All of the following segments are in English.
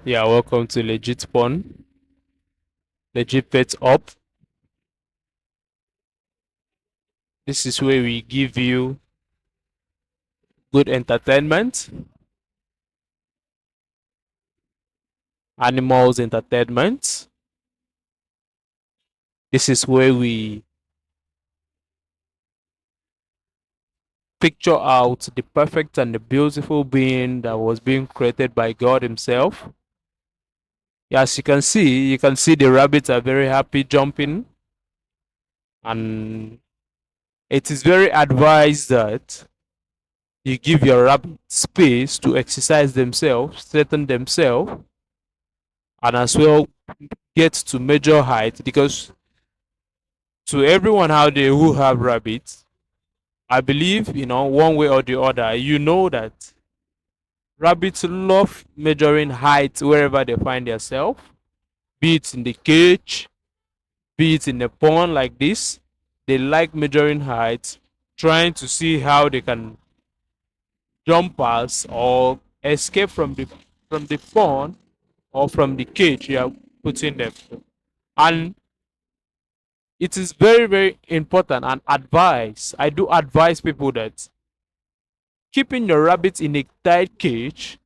Yeah, welcome to Legit Pon, Legit Pets Up. This is where we give you good entertainment, animals entertainment. This is where we picture out the perfect and the beautiful being that was being created by God Himself. Yeah, as you can see the rabbits are very happy jumping, and it is very advised that you give your rabbit space to exercise themselves, strengthen themselves, and as well get to major height, because to everyone out there who have rabbits, I believe, one way or the other, that rabbits love measuring height wherever they find themselves, be it in the cage, be it in a pond like this. They like measuring height, trying to see how they can jump past or escape from the pond or from the cage you are putting them. And it is very, very important and advice. I do advise people that keeping your rabbits in a tight cage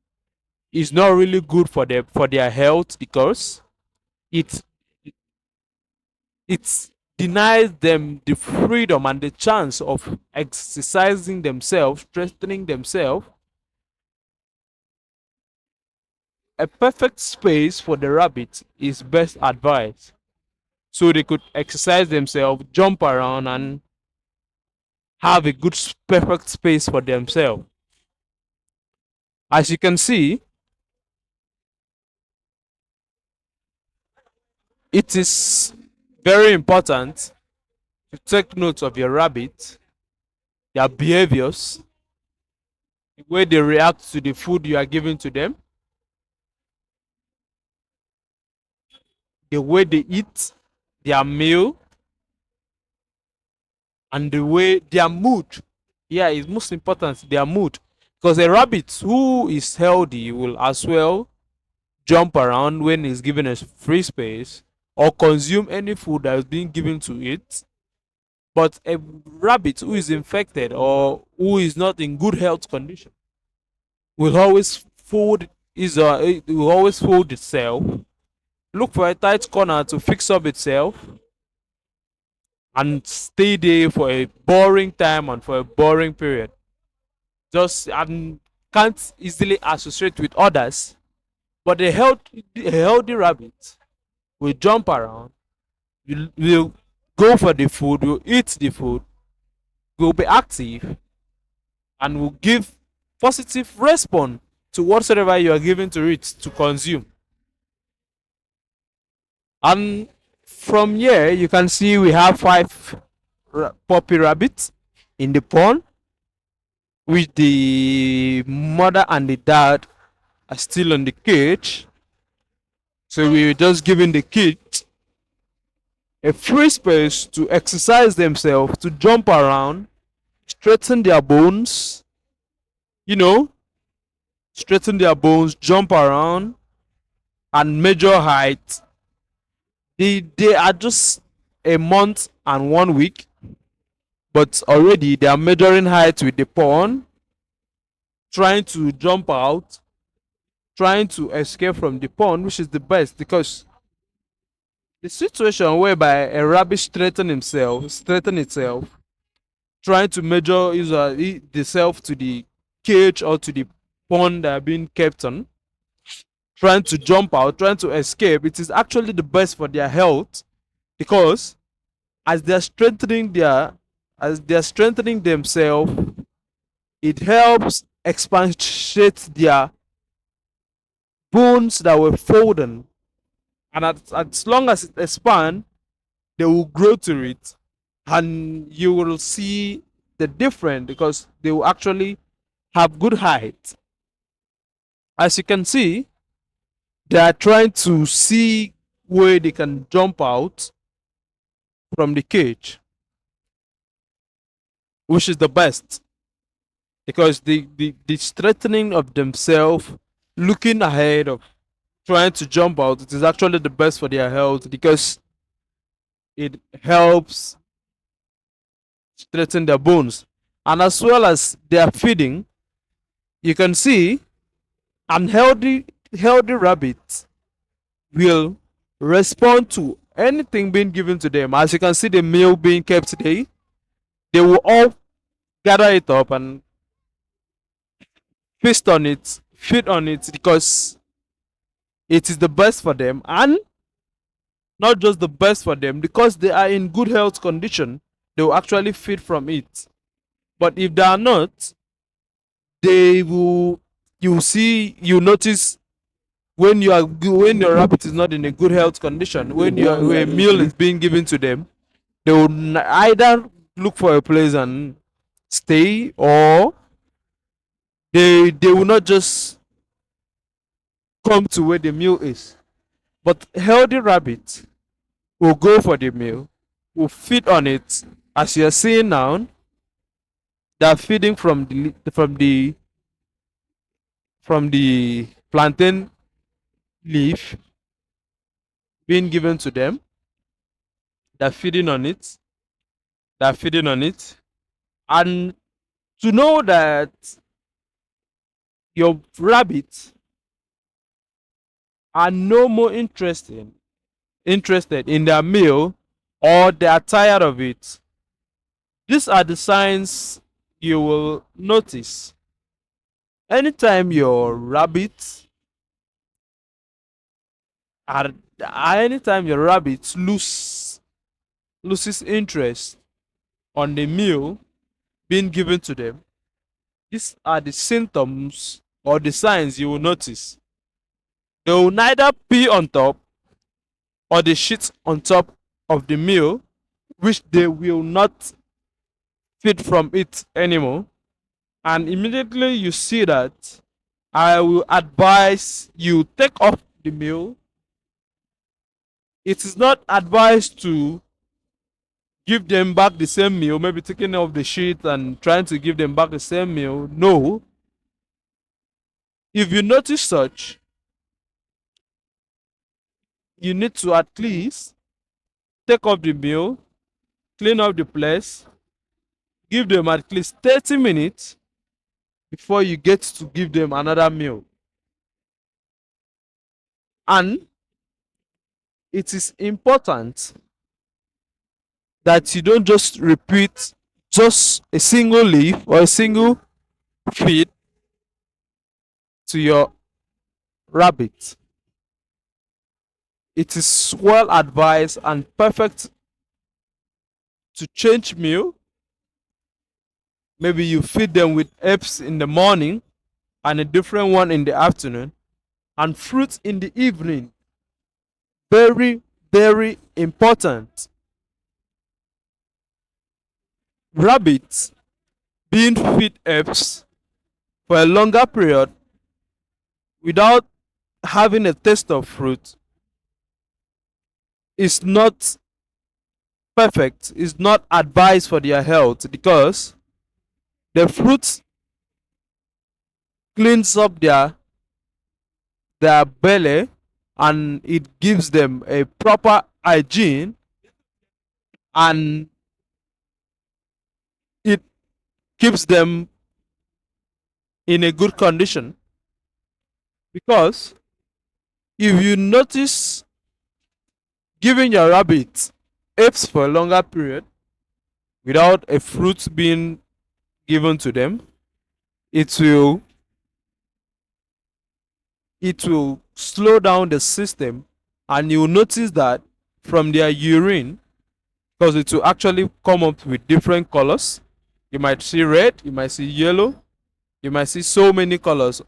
is not really good for them for their health, because it it denies them the freedom and the chance of exercising themselves, strengthening themselves. A perfect space for the rabbit is best advice, so they could exercise themselves, jump around, and have a good perfect space for themselves. As you can see, it is very important to take note of your rabbit, their behaviors, the way they react to the food you are giving to them, the way they eat their meal, and the way their mood. Yeah, it's most important, their mood. Because a rabbit who is healthy will as well jump around when he's given a free space or consume any food that is being given to it. But a rabbit who is infected or who is not in good health condition will always fold it will always fold itself, look for a tight corner to fix up itself, and stay there for a boring time and for a boring period. Just and can't easily associate with others. But a healthy rabbit will jump around, will go for the food, will eat the food, will be active, and will give positive response to whatsoever you are giving to it to consume. And from here, you can see we have five puppy rabbits in the pond, with the mother and the dad are still in the cage. So we're just giving the kids a free space to exercise themselves, to jump around, straighten their bones, you know, straighten their bones, jump around, and measure height. They are just a month and 1 week, but already they are measuring height with the pond, trying to jump out, trying to escape from the pond, which is the best, because the situation whereby a rabbit straighten itself, trying to measure the self to the cage or to the pond they are being kept on, trying to jump out, trying to escape, it is actually the best for their health, because as they're strengthening themselves, it helps expatiate their bones that were folded, and as long as it expands, they will grow to it, and you will see the difference, because they will actually have good height. As you can see, they are trying to see where they can jump out from the cage, which is the best, because the strengthening of themselves, looking ahead of trying to jump out, it is actually the best for their health because it helps strengthen their bones. And as well as their feeding, you can see unhealthy healthy rabbits will respond to anything being given to them. As you can see the meal being kept there, they will all gather it up and feast on it, feed on it because it is the best for them, and not just the best for them, because they are in good health condition, they will actually feed from it. But if they are not, they will, you notice when your rabbit is not in a good health condition, when a meal is being given to them, they will either look for a place and stay, or they will not just come to where the meal is. But healthy rabbits will go for the meal, will feed on it. As you're seeing now, they're feeding from the plantain leaf being given to them. They're feeding on it. They're feeding on it. And to know that your rabbits are no more interested in their meal, or they are tired of it, these are the signs you will notice. Anytime your rabbits are anytime your rabbits loses interest on the meal being given to them, these are the symptoms or the signs you will notice. They will neither pee on top or they shit on top of the meal, which they will not feed from it anymore. And immediately you see that, I will advise you take off the meal. It is not advised to give them back the same meal, maybe taking off the sheet and trying to give them back the same meal. No. If you notice such, you need to at least take off the meal, clean up the place, give them at least 30 minutes before you get to give them another meal. And it is important that you don't just repeat just a single leaf or a single feed to your rabbit. It is well advised and perfect to change meal. Maybe you feed them with herbs in the morning and a different one in the afternoon, and fruits in the evening. Very, very important. Rabbits being fed herbs for a longer period without having a taste of fruit is not perfect, is not advised for their health, because the fruit cleans up their belly, and it gives them a proper hygiene, and it keeps them in a good condition. Because if you notice giving your rabbit apes for a longer period without a fruit being given to them, it will it will slow down the system, and you'll notice that from their urine, because it will actually come up with different colors. You might see red, you might see yellow, you might see so many colors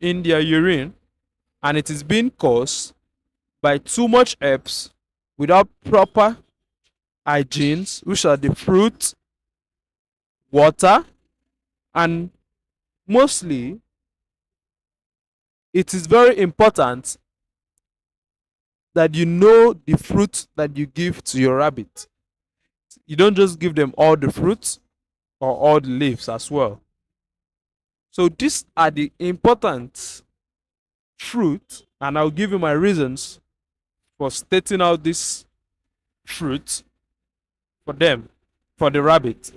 in their urine, and it is being caused by too much herbs without proper hygienes, which are the fruit, water, and mostly it is very important that you know the fruit that you give to your rabbit. You don't just give them all the fruits or all the leaves as well. So these are the important fruit, and I'll give you my reasons for stating out this fruit for them, for the rabbit.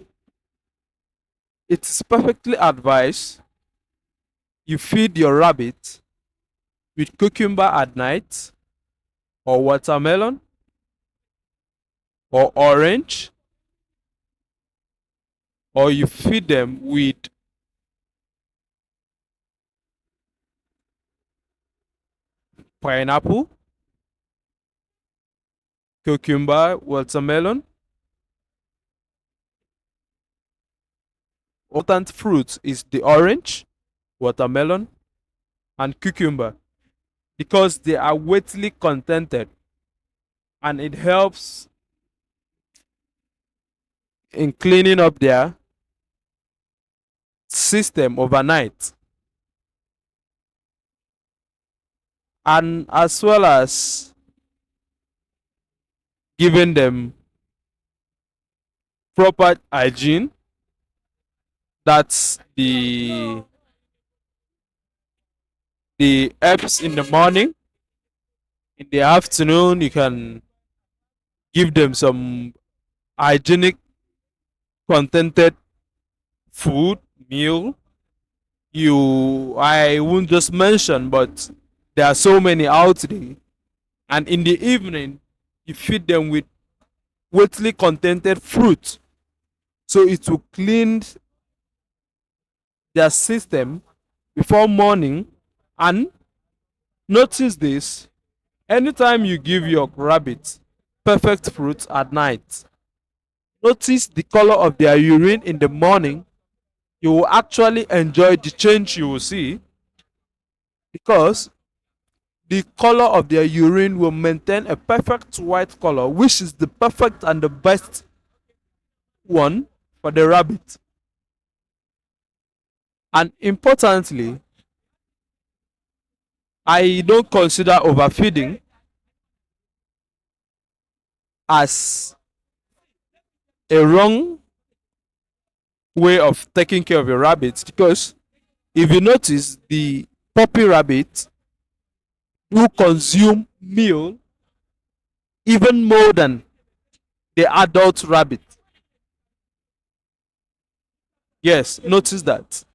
It is perfectly advised you feed your rabbit with cucumber at night, or watermelon, or orange, or you feed them with pineapple, cucumber, watermelon. Important fruit is the orange, watermelon, and cucumber because they are weighty contented, and it helps in cleaning up their system overnight, and as well as giving them proper hygiene. That's the herbs in the morning. In the afternoon, you can give them some hygienic contented food meal. You I won't just mention, but there are so many out there. And in the evening, you feed them with weighty contented fruit, so it will clean their system before morning. And notice this: anytime you give your rabbit perfect fruit at night, notice the color of their urine in the morning. You will actually enjoy the change you will see, because the color of their urine will maintain a perfect white color, which is the perfect and the best one for the rabbit. And importantly, I don't consider overfeeding as a wrong way of taking care of your rabbits, because if you notice, the puppy rabbit do consume meal even more than the adult rabbit. Yes, notice that.